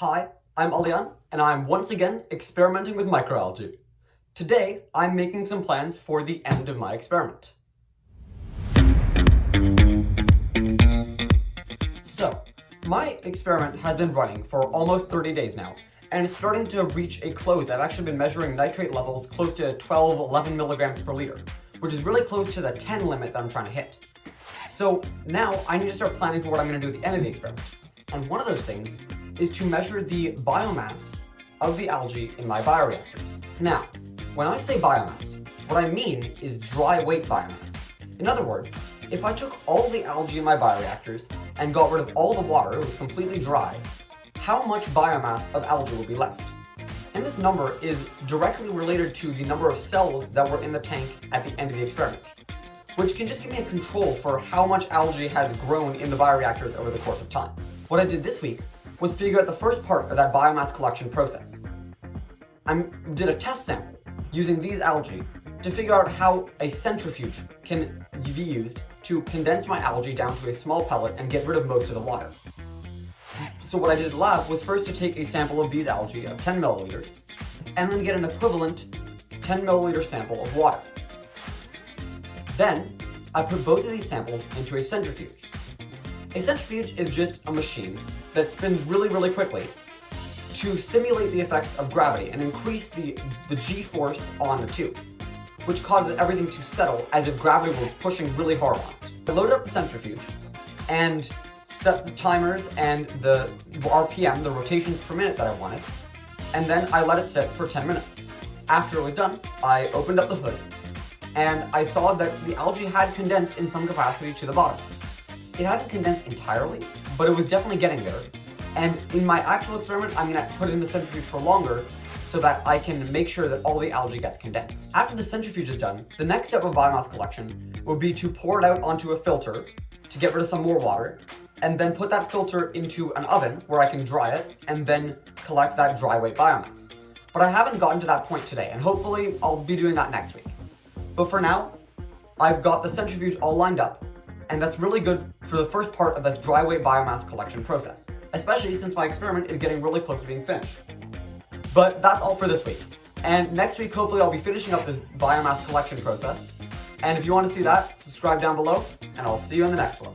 Hi, I'm Alian, and I'm once again experimenting with microalgae. Today, I'm making some plans for the end of my experiment. So, my experiment has been running for almost 30 days now, and it's starting to reach a close. I've actually been measuring nitrate levels close to 11 milligrams per liter, which is really close to the 10 limit that I'm trying to hit. So now I need to start planning for what I'm going to do at the end of the experiment. And one of those things is to measure the biomass of the algae in my bioreactors. Now, when I say biomass, what I mean is dry weight biomass. In other words, if I took all the algae in my bioreactors and got rid of all the water, it was completely dry, how much biomass of algae will be left? And this number is directly related to the number of cells that were in the tank at the end of the experiment, which can just give me a control for how much algae has grown in the bioreactors over the course of time. What I did this week was figure out the first part of that biomass collection process. I did a test sample using these algae to figure out how a centrifuge can be used to condense my algae down to a small pellet and get rid of most of the water. So what I did in the lab was first to take a sample of these algae of 10 milliliters and then get an equivalent 10 milliliter sample of water. Then I put both of these samples into a centrifuge. A centrifuge is just a machine that spins really quickly to simulate the effects of gravity and increase the G-force on the tubes, which causes everything to settle as if gravity were pushing really hard on it. I loaded up the centrifuge and set the timers and the RPM, the rotations per minute that I wanted, and then I let it sit for 10 minutes. After it was done, I opened up the hood and I saw that the algae had condensed in some capacity to the bottom. It hadn't condensed entirely, but it was definitely getting there. And in my actual experiment, I'm going to put it in the centrifuge for longer so that I can make sure that all the algae gets condensed. After the centrifuge is done, the next step of biomass collection would be to pour it out onto a filter to get rid of some more water, and then put that filter into an oven where I can dry it and then collect that dry weight biomass. But I haven't gotten to that point today, and hopefully I'll be doing that next week. But for now, I've got the centrifuge all lined up, and that's really good for the first part of this dry weight biomass collection process, especially since my experiment is getting really close to being finished. But that's all for this week. And next week, hopefully I'll be finishing up this biomass collection process. And if you want to see that, subscribe down below, and I'll see you in the next one.